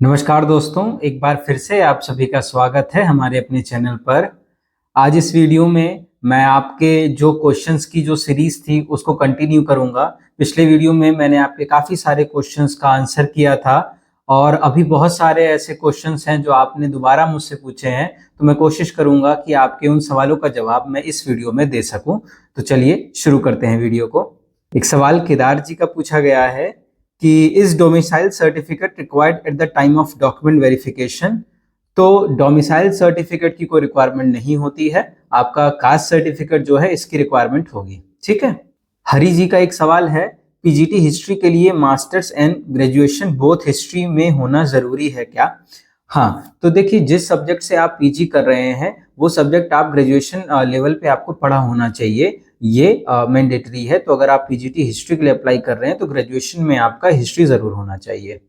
नमस्कार दोस्तों, एक बार फिर से आप सभी का स्वागत है हमारे अपने चैनल पर। आज इस वीडियो में मैं आपके जो क्वेश्चंस की जो सीरीज थी उसको कंटिन्यू करूंगा। पिछले वीडियो में मैंने आपके काफ़ी सारे क्वेश्चंस का आंसर किया था और अभी बहुत सारे ऐसे क्वेश्चंस हैं जो आपने दोबारा मुझसे पूछे हैं, तो मैं कोशिश करूंगा कि आपके उन सवालों का जवाब मैं इस वीडियो में दे सकूं। तो चलिए शुरू करते हैं वीडियो को। एक सवाल केदार जी का पूछा गया है कि is domicile certificate required at the time of document verification. तो डोमिसाइल सर्टिफिकेट की कोई रिक्वायरमेंट नहीं होती है, आपका कास्ट सर्टिफिकेट जो है इसकी रिक्वायरमेंट होगी। ठीक है। हरी जी का एक सवाल है, पीजीटी हिस्ट्री के लिए masters and graduation both history में होना जरूरी है क्या? हाँ, तो देखिए, जिस सब्जेक्ट से आप पीजी कर रहे हैं वो सब्जेक्ट आप ग्रेजुएशन लेवल पे आपको पढ़ा होना चाहिए, ये मैंडेटरी है। तो अगर आप पीजीटी हिस्ट्री के लिए अप्लाई कर रहे हैं तो ग्रेजुएशन में आपका हिस्ट्री जरूर होना चाहिए।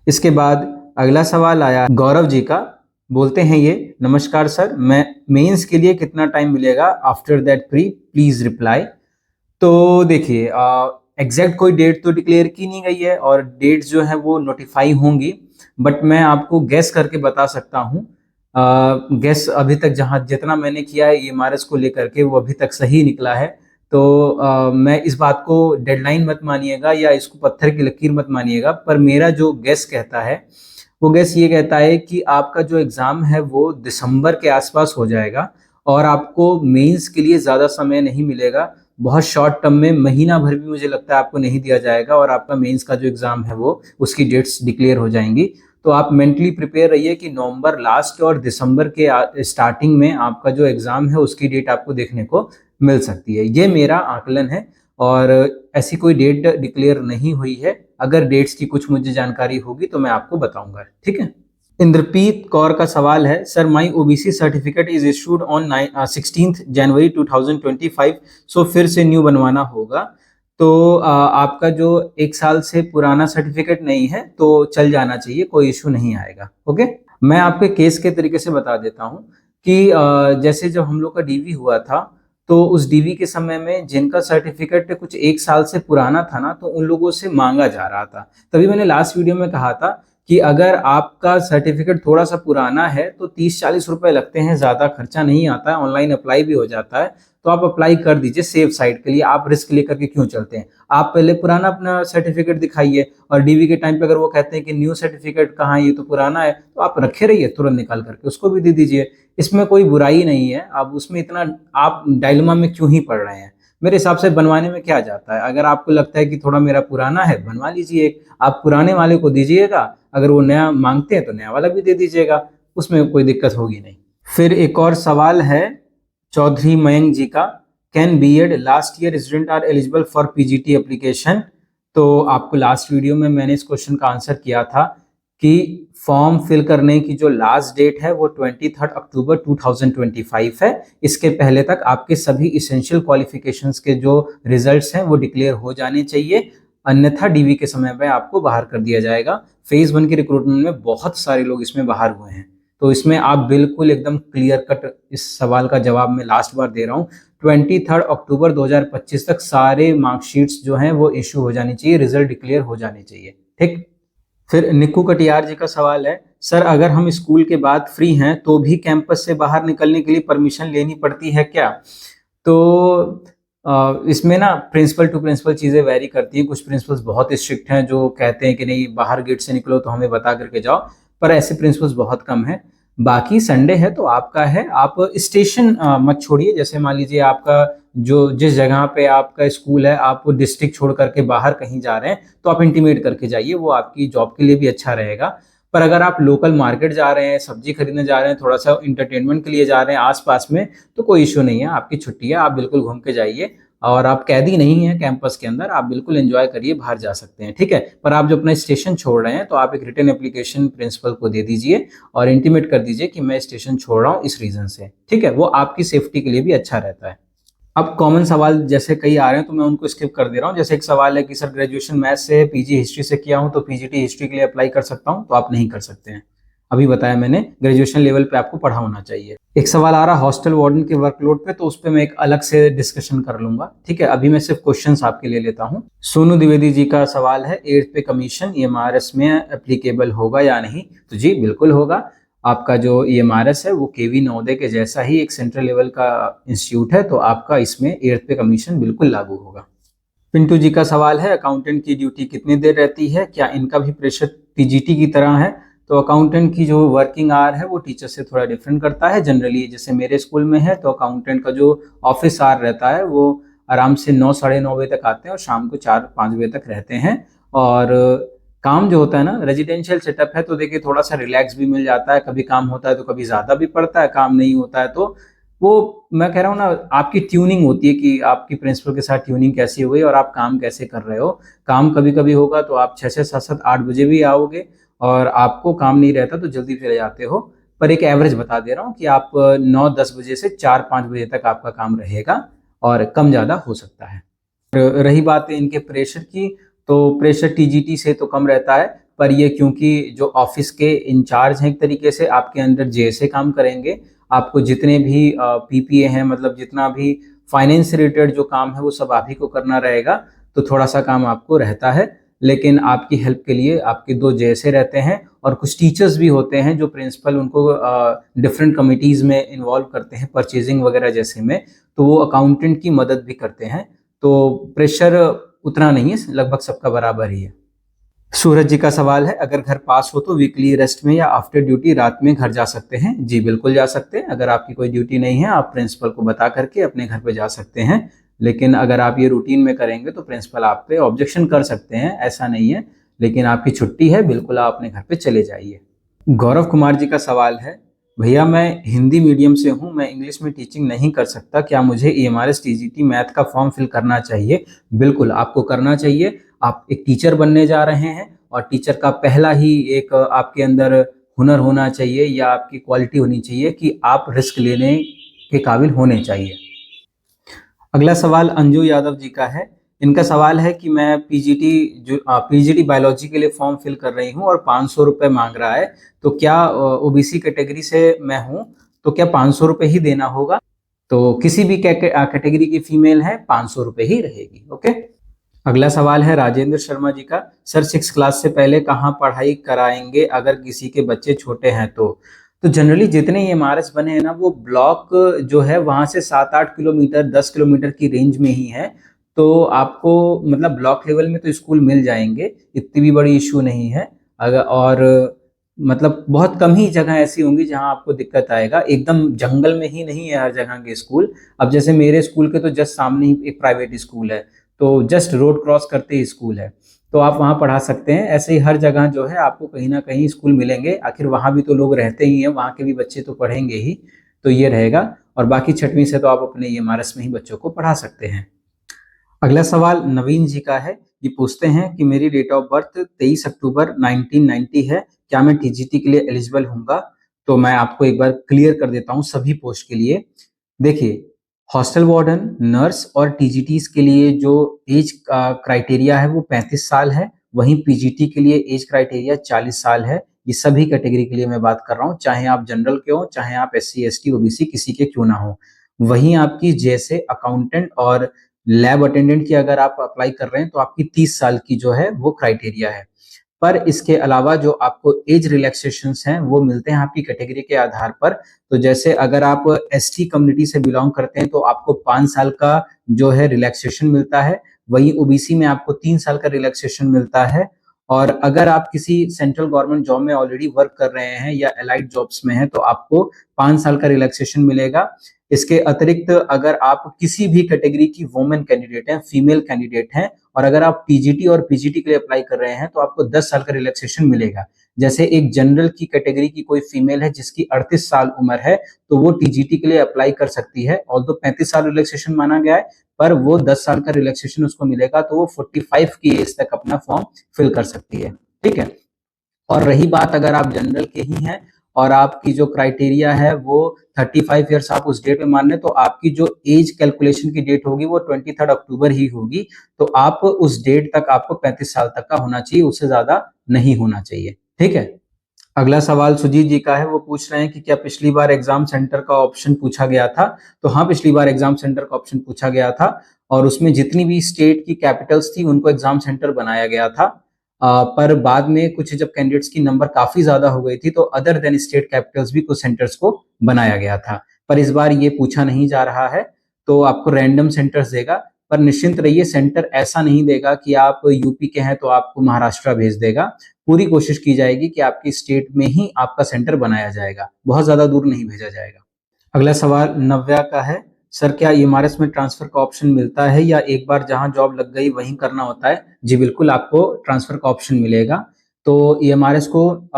इसके बाद अगला सवाल आया गौरव जी का, बोलते हैं ये, नमस्कार सर, मैं मेंस के लिए कितना टाइम मिलेगा after that pre please reply. तो देखिए, एग्जैक्ट कोई डेट तो डिक्लेयर की नहीं गई है और डेट्स जो है वो नोटिफाई होंगी, बट मैं आपको गैस करके बता सकता हूँ। गैस अभी तक जहाँ जितना मैंने किया है EMRS को लेकर के वो अभी तक सही निकला है। तो मैं इस बात को डेडलाइन मत मानिएगा या इसको पत्थर की लकीर मत मानिएगा, पर मेरा जो गैस कहता है वो गैस ये कहता है कि आपका जो एग्ज़ाम है वो दिसंबर के आसपास हो जाएगा और आपको मेंस के लिए ज़्यादा समय नहीं मिलेगा। बहुत शॉर्ट टर्म में महीना भर भी मुझे लगता है आपको नहीं दिया जाएगा और आपका मेंस का जो एग्ज़ाम है वो उसकी डेट्स डिक्लेयर हो जाएंगी। तो आप मेंटली प्रिपेयर रहिए कि नवंबर लास्ट और दिसंबर के स्टार्टिंग में आपका जो एग्ज़ाम है उसकी डेट आपको देखने को मिल सकती है। ये मेरा आकलन है और ऐसी कोई डेट डिक्लेयर नहीं हुई है। अगर डेट्स की कुछ मुझे जानकारी होगी तो मैं आपको बताऊंगा। ठीक है। इंद्रप्रीत कौर का सवाल है, sir my OBC certificate is issued on 16 जनवरी 2025, सो फिर से न्यू बनवाना होगा। तो आपका जो एक साल से पुराना सर्टिफिकेट नहीं है तो चल जाना चाहिए, कोई इशू नहीं आएगा। ओके। मैं आपके केस के तरीके से बता देता हूँ कि जैसे जब हम लोग का डीवी हुआ था तो उस डीवी के समय में जिनका सर्टिफिकेट कुछ एक साल से पुराना था ना, तो उन लोगों से मांगा जा रहा था। तभी मैंने लास्ट वीडियो में कहा था कि अगर आपका सर्टिफिकेट थोड़ा सा पुराना है तो 30-40 रुपए लगते हैं, ज़्यादा खर्चा नहीं आता है, ऑनलाइन अप्लाई भी हो जाता है। तो आप अप्लाई कर दीजिए सेफ साइड के लिए। आप रिस्क लेकर के क्यों चलते हैं? आप पहले पुराना अपना सर्टिफिकेट दिखाइए और डीवी के टाइम पे अगर वो कहते हैं कि न्यू सर्टिफिकेट कहाँ है, ये तो पुराना है, तो आप रखे रहिए, तुरंत निकाल करके उसको भी दे दीजिए। इसमें कोई बुराई नहीं है। आप उसमें इतना आप डायलेमा में क्यों ही पड़ रहे हैं? मेरे हिसाब से बनवाने में क्या जाता है? अगर आपको लगता है कि थोड़ा मेरा पुराना है, बनवा लीजिए, आप पुराने वाले को दीजिएगा, अगर वो नया मांगते हैं तो नया वाला भी दे दीजिएगा, उसमें कोई दिक्कत होगी नहीं। फिर एक और सवाल है चौधरी मयंक जी का, can B Ed last year student are eligible for PGT application? तो आपको लास्ट वीडियो में मैंने इस क्वेश्चन का आंसर किया था कि फॉर्म फिल करने की जो लास्ट डेट है वो 23 अक्टूबर 2025 है। इसके पहले तक आपके सभी इसेंशियल क्वालिफिकेशंस के जो रिजल्ट्स हैं वो डिक्लेयर हो जाने चाहिए, अन्यथा डीवी के समय पे आपको बाहर कर दिया जाएगा। फेज 1 की रिक्रूटमेंट में बहुत सारे लोग इसमें बाहर हुए हैं, तो इसमें आप बिल्कुल एकदम क्लियर कट इस सवाल का जवाब मैं लास्ट बार दे रहा हूँ। 23 अक्टूबर 2025 तक सारे मार्कशीट्स जो हैं वो इशू हो जानी चाहिए, रिजल्ट डिक्लेयर हो जाने चाहिए। ठीक। फिर निक्कू कटियार जी का सवाल है, सर अगर हम स्कूल के बाद फ्री हैं तो भी कैंपस से बाहर निकलने के लिए परमिशन लेनी पड़ती है क्या? तो इसमें ना प्रिंसिपल टू प्रिंसिपल चीज़ें वेरी करती हैं। कुछ प्रिंसिपल्स बहुत स्ट्रिक्ट हैं जो कहते हैं कि नहीं, बाहर गेट से निकलो तो हमें बता करके जाओ, पर ऐसे प्रिंसिपल्स बहुत कम हैं। बाकी संडे है तो आपका है, आप स्टेशन मत छोड़िए। जैसे मान लीजिए आपका जो जिस जगह पे आपका स्कूल है, आप वो डिस्ट्रिक्ट छोड़ करके बाहर कहीं जा रहे हैं तो आप इंटीमेट करके जाइए, वो आपकी जॉब के लिए भी अच्छा रहेगा। पर अगर आप लोकल मार्केट जा रहे हैं, सब्जी खरीदने जा रहे हैं, थोड़ा सा इंटरटेनमेंट के लिए जा रहे हैं आसपास में, तो कोई इशू नहीं है, आपकी छुट्टी है, आप बिल्कुल घूम के जाइए और आप कैदी नहीं है कैंपस के अंदर, आप बिल्कुल एंजॉय करिए, बाहर जा सकते हैं। ठीक है। पर आप जो अपना स्टेशन छोड़ रहे हैं तो आप एक रिटन एप्लीकेशन प्रिंसिपल को दे दीजिए और इंटीमेट कर दीजिए कि मैं स्टेशन छोड़ रहा हूँ इस रीजन से। ठीक है। वो आपकी सेफ्टी के लिए भी अच्छा रहता है। अब कॉमन सवाल जैसे कई आ रहे हैं तो मैं उनको स्किप कर दे रहा हूँ। जैसे एक सवाल है कि सर ग्रेजुएशन मैथ्स से पीजी हिस्ट्री से किया हूँ तो पीजीटी हिस्ट्री के लिए अप्लाई कर सकता हूँ? तो आप नहीं कर सकते हैं। अभी बताया मैंने, ग्रेजुएशन लेवल पे आपको पढ़ा होना चाहिए। एक सवाल आ रहा हॉस्टल वार्डन के वर्कलोड पे, तो उस पे मैं एक अलग से डिस्कशन कर लूंगा, ठीक है। अभी मैं सिर्फ क्वेश्चंस आपके लिए लेता हूँ। सोनू द्विवेदी जी का सवाल है, 8th पे कमीशन ईएमआरएस में एप्लीकेबल होगा या नहीं? तो जी बिल्कुल होगा। आपका जो ईएमआरएस है वो केवी नवोदय के जैसा ही एक सेंट्रल लेवल का इंस्टीट्यूट है, तो आपका इसमें 8th पे कमीशन बिल्कुल लागू होगा। पिंटू जी का सवाल है, अकाउंटेंट की ड्यूटी कितनी देर रहती है, क्या इनका भी प्रेशर टीजीटी की तरह है? तो अकाउंटेंट की जो वर्किंग आवर है वो टीचर से थोड़ा डिफरेंट करता है। जनरली जैसे मेरे स्कूल में है तो अकाउंटेंट का जो ऑफिस आवर रहता है वो आराम से 9 साढ़े 9 बजे तक आते हैं और शाम को 4-5 बजे तक रहते हैं। और काम जो होता है ना, रेजिडेंशियल सेटअप है तो देखिए थोड़ा सा रिलैक्स भी मिल जाता है, कभी काम होता है तो कभी ज्यादा भी पड़ता है, काम नहीं होता है तो वो मैं कह रहा हूँ ना, आपकी ट्यूनिंग होती है कि आपकी प्रिंसिपल के साथ ट्यूनिंग कैसी हो गई और आप काम कैसे कर रहे हो। काम कभी कभी होगा तो आप 6 से 7-8 बजे भी आओगे, और आपको काम नहीं रहता तो जल्दी चले जाते हो। पर एक एवरेज बता दे रहा हूँ कि आप 9-10 बजे से 4-5 बजे तक आपका काम रहेगा, और कम ज़्यादा हो सकता है। रही बात इनके प्रेशर की, तो प्रेशर टीजीटी से तो कम रहता है, पर ये क्योंकि जो ऑफिस के इंचार्ज हैं एक तरीके से आपके अंडर जेएसए काम करेंगे, आपको जितने भी पीपीए हैं, मतलब जितना भी फाइनेंस रिलेटेड जो काम है वो सब आप ही को करना रहेगा, तो थोड़ा सा काम आपको रहता है। लेकिन आपकी हेल्प के लिए आपके 2 जेएसए रहते हैं, और कुछ टीचर्स भी होते हैं जो प्रिंसिपल उनको डिफरेंट कमिटीज में इन्वॉल्व करते हैं, परचेजिंग वगैरह जैसे में, तो वो अकाउंटेंट की मदद भी करते हैं। तो प्रेशर उतना नहीं है, लगभग सबका बराबर ही है। सूरज जी का सवाल है, अगर घर पास हो तो वीकली रेस्ट में या आफ्टर ड्यूटी रात में घर जा सकते हैं? जी बिल्कुल जा सकते हैं। अगर आपकी कोई ड्यूटी नहीं है आप प्रिंसिपल को बता करके अपने घर पे जा सकते हैं। लेकिन अगर आप ये रूटीन में करेंगे तो प्रिंसिपल आप पे ऑब्जेक्शन कर सकते हैं, ऐसा नहीं है। लेकिन आपकी छुट्टी है, बिल्कुल आप अपने घर पे चले जाइए। गौरव कुमार जी का सवाल है, भैया मैं हिंदी मीडियम से हूँ, मैं इंग्लिश में टीचिंग नहीं कर सकता, क्या मुझे ईएमआरएस टीजीटी मैथ का फॉर्म फिल करना चाहिए? बिल्कुल आपको करना चाहिए। आप एक टीचर बनने जा रहे हैं, और टीचर का पहला ही एक आपके अंदर हुनर होना चाहिए या आपकी क्वालिटी होनी चाहिए कि आप रिस्क लेने के काबिल होने चाहिए। अगला सवाल अंजू यादव जी का है। इनका सवाल है कि मैं पीजीटी बायोलॉजी के लिए फॉर्म फिल कर रही हूँ और 500 रुपये मांग रहा है, तो क्या ओबीसी कैटेगरी से मैं हूँ तो क्या 500 रुपये ही देना होगा? तो किसी भी कैटेगरी की फीमेल है 500 रुपये ही रहेगी। ओके। अगला सवाल है राजेंद्र शर्मा जी का, सर 6 क्लास से पहले कहाँ पढ़ाई कराएंगे अगर किसी के बच्चे छोटे हैं तो जनरली जितने ईएमआरएस बने हैं ना वो ब्लॉक जो है वहां से 7-8 किलोमीटर 10 किलोमीटर की रेंज में ही है, तो आपको मतलब ब्लॉक लेवल में तो स्कूल मिल जाएंगे, इतनी भी बड़ी इश्यू नहीं है। अगर और मतलब बहुत कम ही जगह ऐसी होंगी जहां आपको दिक्कत आएगा, एकदम जंगल में ही नहीं है हर जगह के स्कूल। अब जैसे मेरे स्कूल के तो जस्ट सामने ही एक प्राइवेट स्कूल है, तो जस्ट रोड क्रॉस करते ही स्कूल है, तो आप वहाँ पढ़ा सकते हैं। ऐसे ही हर जगह जो है आपको कहीं ना कहीं स्कूल मिलेंगे, आखिर वहाँ भी तो लोग रहते ही हैं, वहाँ के भी बच्चे तो पढ़ेंगे ही, तो ये रहेगा। और बाकी 6वीं से तो आप अपने ईएमआरएस में ही बच्चों को पढ़ा सकते हैं। अगला सवाल नवीन जी का है, ये पूछते हैं कि मेरी डेट ऑफ बर्थ 23 अक्टूबर 1990 है, क्या मैं टीजीटी के लिए एलिजिबल हूँगा? तो मैं आपको एक बार क्लियर कर देता हूँ सभी पोस्ट के लिए। देखिए, हॉस्टल वार्डन, नर्स और टीजीटीज के लिए जो एज क्राइटेरिया है वो 35 साल है, वहीं पीजीटी के लिए एज क्राइटेरिया 40 साल है। ये सभी कैटेगरी के लिए मैं बात कर रहा हूँ, चाहे आप जनरल के हो, चाहे आप एससी एसटी ओबीसी किसी के क्यों ना हो। वहीं आपकी जैसे अकाउंटेंट और लैब अटेंडेंट की अगर आप अप्लाई कर रहे हैं तो आपकी 30 साल की जो है वो क्राइटेरिया है। पर इसके अलावा जो आपको एज रिलैक्सेशंस हैं वो मिलते हैं आपकी कैटेगरी के आधार पर। तो जैसे अगर आप एसटी कम्युनिटी से बिलोंग करते हैं तो आपको 5 साल का जो है रिलैक्सेशन मिलता है, वहीं ओबीसी में आपको 3 साल का रिलैक्सेशन मिलता है। और अगर आप किसी सेंट्रल गवर्नमेंट जॉब में ऑलरेडी वर्क कर रहे हैं या एलाइड जॉब्स में हैं तो आपको 5 साल का रिलैक्सेशन मिलेगा। इसके अतिरिक्त अगर आप किसी भी कैटेगरी की वुमेन कैंडिडेट हैं, फीमेल कैंडिडेट हैं, और अगर आप टीजीटी और पीजीटी के लिए अप्लाई कर रहे हैं तो आपको 10 साल का रिलैक्सेशन मिलेगा। जैसे एक जनरल की कैटेगरी की कोई फीमेल है जिसकी 38 साल उम्र है तो वो टीजीटी के लिए अप्लाई कर सकती है, ऑल्दो 35 साल रिलैक्सेशन माना गया है, पर वो 10 साल का रिलैक्सेशन उसको मिलेगा, तो वो 45 की एज तक अपना फॉर्म फिल कर सकती है। ठीक है। और रही बात अगर आप जनरल के ही हैं और आपकी जो क्राइटेरिया है वो 35 ईयर्स आप उस डेट में मान लें, तो आपकी जो एज कैलकुलेशन की डेट होगी वो 23 अक्टूबर ही होगी, तो आप उस डेट तक आपको 35 साल तक का होना चाहिए, उससे ज्यादा नहीं होना चाहिए। ठीक है। अगला सवाल सुजीत जी का है। वो पूछ रहे हैं कि क्या पिछली बार एग्जाम सेंटर का ऑप्शन पूछा गया था? तो हाँ, पिछली बार एग्जाम सेंटर का ऑप्शन पूछा गया था और उसमें जितनी भी स्टेट की कैपिटल्स थी उनको एग्जाम सेंटर बनाया गया था। पर बाद में कुछ जब कैंडिडेट्स की नंबर काफी ज्यादा हो गई थी तो अदर देन स्टेट कैपिटल्स भी कुछ सेंटर्स को बनाया गया था। पर इस बार ये पूछा नहीं जा रहा है, तो आपको रैंडम सेंटर्स देगा। पर निश्चिंत रहिए, सेंटर ऐसा नहीं देगा कि आप यूपी के हैं तो आपको महाराष्ट्र भेज देगा। पूरी कोशिश की जाएगी कि आपकी स्टेट में ही आपका सेंटर बनाया जाएगा, बहुत ज्यादा दूर नहीं भेजा जाएगा। अगला सवाल नव्या का है। सर, क्या ईएमआरएस में ट्रांसफर का ऑप्शन मिलता है या एक बार जहां जॉब लग गई वहीं करना होता है? जी बिल्कुल, आपको ट्रांसफर का ऑप्शन मिलेगा। तो ईएमआरएस को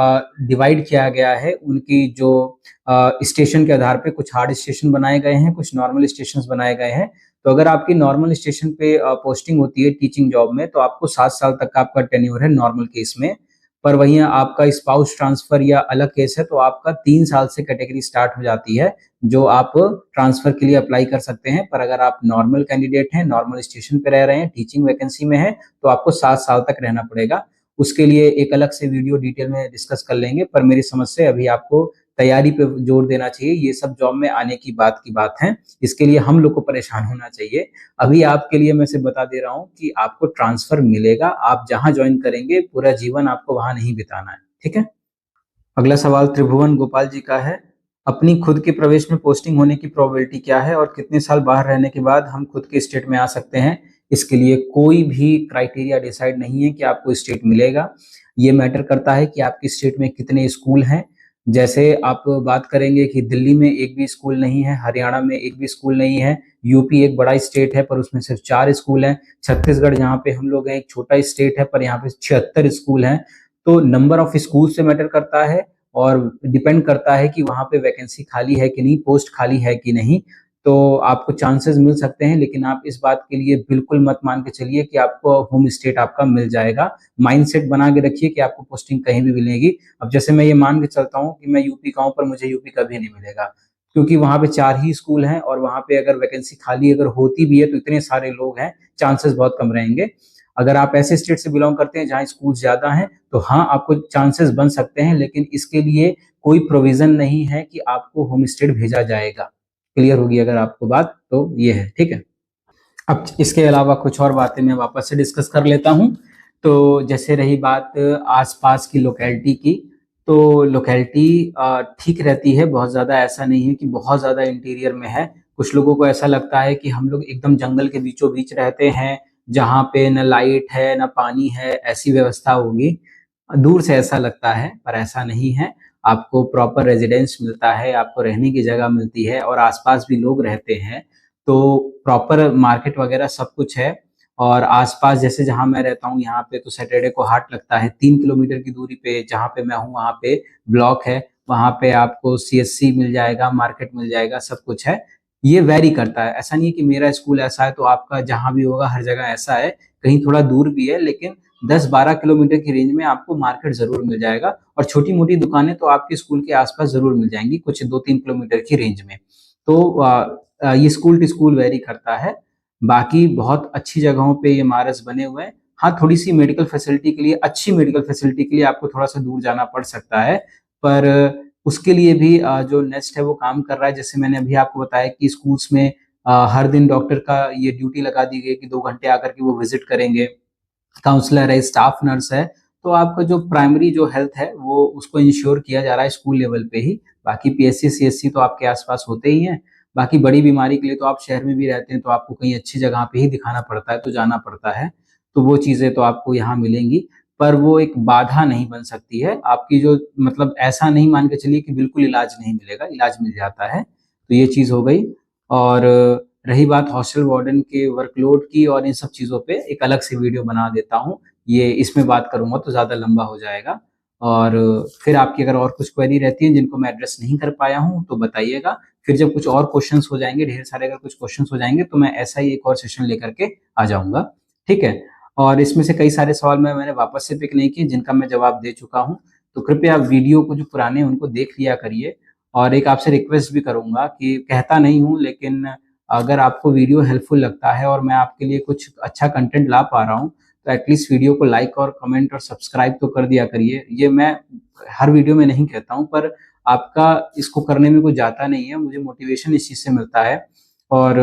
डिवाइड किया गया है उनकी जो स्टेशन के आधार पे। कुछ हार्ड स्टेशन बनाए गए हैं, कुछ नॉर्मल स्टेशन बनाए गए हैं। तो अगर आपकी नॉर्मल स्टेशन पे पोस्टिंग होती है टीचिंग जॉब में तो आपको 7 साल तक का आपका टेन्योर है नॉर्मल केस में। पर वहीं आपका स्पाउस ट्रांसफर या अलग केस है तो आपका 3 साल से कैटेगरी स्टार्ट हो जाती है जो आप ट्रांसफर के लिए अप्लाई कर सकते हैं। पर अगर आप नॉर्मल कैंडिडेट हैं, नॉर्मल स्टेशन पे रह रहे हैं, टीचिंग वैकेंसी में है, तो आपको 7 साल तक रहना पड़ेगा। उसके लिए एक अलग से वीडियो डिटेल में डिस्कस कर लेंगे, पर मेरी समझ से अभी आपको तैयारी पे जोर देना चाहिए। ये सब जॉब में आने की बात है, इसके लिए हम लोग को परेशान होना चाहिए। अभी आपके लिए मैं सिर्फ बता दे रहा हूँ कि आपको ट्रांसफर मिलेगा, आप जहां ज्वाइन करेंगे पूरा जीवन आपको वहां नहीं बिताना है, ठीक है। अगला सवाल त्रिभुवन गोपाल जी का है। अपनी खुद के प्रदेश में पोस्टिंग होने की प्रोबेबिलिटी क्या है और कितने साल बाहर रहने के बाद हम खुद के स्टेट में आ सकते हैं? इसके लिए कोई भी क्राइटेरिया डिसाइड नहीं है कि आपको स्टेट मिलेगा। ये मैटर करता है कि आपकी स्टेट में कितने स्कूल हैं। जैसे आप बात करेंगे कि दिल्ली में एक भी स्कूल नहीं है, हरियाणा में एक भी स्कूल नहीं है, यूपी एक बड़ा स्टेट है पर उसमें सिर्फ 4 स्कूल हैं, छत्तीसगढ़ जहाँ पे हम लोग हैं एक छोटा स्टेट है पर यहाँ पे 76 स्कूल हैं। तो नंबर ऑफ स्कूल से मैटर करता है और डिपेंड करता है कि वहां पे वैकेंसी खाली है कि नहीं, पोस्ट खाली है कि नहीं। तो आपको चांसेस मिल सकते हैं, लेकिन आप इस बात के लिए बिल्कुल मत मान के चलिए कि आपको होम स्टेट आपका मिल जाएगा। माइंडसेट बना के रखिए कि आपको पोस्टिंग कहीं भी मिलेगी। अब जैसे मैं ये मान के चलता हूँ कि मैं यूपी का हूँ पर मुझे यूपी कभी नहीं मिलेगा, क्योंकि वहां पे 4 ही स्कूल हैं और वहां पे अगर वैकेंसी खाली अगर होती भी है तो इतने सारे लोग हैं, चांसेस बहुत कम रहेंगे। अगर आप ऐसे स्टेट से बिलोंग करते हैं जहाँ स्कूल ज्यादा हैं तो हाँ, आपको चांसेस बन सकते हैं, लेकिन इसके लिए कोई प्रोविजन नहीं है कि आपको होम स्टेट भेजा जाएगा। क्लियर होगी अगर आपको बात, तो ये है, ठीक है। अब इसके अलावा कुछ और बातें मैं वापस से डिस्कस कर लेता हूँ। तो जैसे रही बात आसपास की लोकेलिटी की, तो लोकेलिटी ठीक रहती है, बहुत ज़्यादा ऐसा नहीं है कि बहुत ज़्यादा इंटीरियर में है। कुछ लोगों को ऐसा लगता है कि हम लोग एकदम जंगल के बीचों बीच रहते हैं जहाँ पे न लाइट है न पानी है, ऐसी व्यवस्था होगी। दूर से ऐसा लगता है पर ऐसा नहीं है। आपको प्रॉपर रेजिडेंस मिलता है, आपको रहने की जगह मिलती है और आसपास भी लोग रहते हैं। तो प्रॉपर मार्केट वगैरह सब कुछ है। और आसपास जैसे जहाँ मैं रहता हूँ यहाँ पे तो सैटरडे को हाट लगता है। 3 किलोमीटर की दूरी पे जहाँ पे मैं हूँ वहाँ पे ब्लॉक है, वहाँ पे आपको सीएससी मिल जाएगा, मार्केट मिल जाएगा, सब कुछ है। ये वेरी करता है, ऐसा नहीं है कि मेरा स्कूल ऐसा है तो आपका जहाँ भी होगा हर जगह ऐसा है। कहीं थोड़ा दूर भी है, लेकिन 10-12 किलोमीटर की रेंज में आपको मार्केट जरूर मिल जाएगा और छोटी मोटी दुकानें तो आपके स्कूल के आसपास जरूर मिल जाएंगी कुछ 2-3 किलोमीटर की रेंज में। तो ये स्कूल टू स्कूल वेरी करता है। बाकी बहुत अच्छी जगहों पे ये मारस बने हुए हैं। हाँ, थोड़ी सी मेडिकल फैसिलिटी के लिए, अच्छी मेडिकल फैसिलिटी के लिए आपको थोड़ा सा दूर जाना पड़ सकता है, पर उसके लिए भी जो नेस्ट है वो काम कर रहा है। जैसे मैंने अभी आपको बताया कि स्कूल्स में हर दिन डॉक्टर का ये ड्यूटी लगा दी गई कि 2 घंटे आकर के वो विजिट करेंगे। काउंसलर है, स्टाफ नर्स है। तो आपका जो प्राइमरी जो हेल्थ है वो उसको इंश्योर किया जा रहा है स्कूल लेवल पे ही। बाकी पीएससी सीएससी तो आपके आसपास होते ही हैं। बाकी बड़ी बीमारी के लिए तो आप शहर में भी रहते हैं तो आपको कहीं अच्छी जगह पे ही दिखाना पड़ता है, तो जाना पड़ता है। तो वो चीजें तो आपको यहाँ मिलेंगी, पर वो एक बाधा नहीं बन सकती है आपकी। जो मतलब ऐसा नहीं मान के चलिए कि बिल्कुल इलाज नहीं मिलेगा, इलाज मिल जाता है। तो ये चीज हो गई। और रही बात हॉस्टल वार्डन के वर्कलोड की और इन सब चीज़ों पे एक अलग से वीडियो बना देता हूँ। ये इसमें बात करूँगा तो ज़्यादा लंबा हो जाएगा। और फिर आपकी अगर और कुछ क्वेरी रहती है जिनको मैं एड्रेस नहीं कर पाया हूँ तो बताइएगा। फिर जब कुछ और क्वेश्चंस हो जाएंगे, ढेर सारे अगर कुछ क्वेश्चंस हो जाएंगे तो मैं ऐसा ही एक और सेशन लेकर के आ जाऊँगा, ठीक है। और इसमें से कई सारे सवाल मैंने वापस से पिक नहीं किए जिनका मैं जवाब दे चुका हूँ। तो कृपया वीडियो को जो पुराने हैं उनको देख लिया करिए। और एक आपसे रिक्वेस्ट भी करूँगा कि कहता नहीं हूँ, लेकिन अगर आपको वीडियो हेल्पफुल लगता है और मैं आपके लिए कुछ अच्छा कंटेंट ला पा रहा हूँ तो एटलीस्ट वीडियो को लाइक और कमेंट और सब्सक्राइब तो कर दिया करिए। ये मैं हर वीडियो में नहीं कहता हूँ, पर आपका इसको करने में कुछ जाता नहीं है, मुझे मोटिवेशन इस चीज़ से मिलता है। और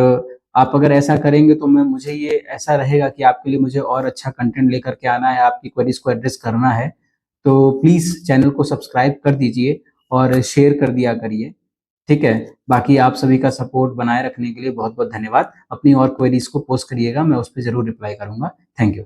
आप अगर ऐसा करेंगे तो मुझे ये ऐसा रहेगा कि आपके लिए मुझे और अच्छा कंटेंट लेकर के आना है, आपकी क्वेरीज को एड्रेस करना है। तो प्लीज़ चैनल को सब्सक्राइब कर दीजिए और शेयर कर दिया करिए, ठीक है। बाकी आप सभी का सपोर्ट बनाए रखने के लिए बहुत बहुत धन्यवाद। अपनी और क्वेरीज को पोस्ट करिएगा, मैं उस पर जरूर रिप्लाई करूंगा। Thank you.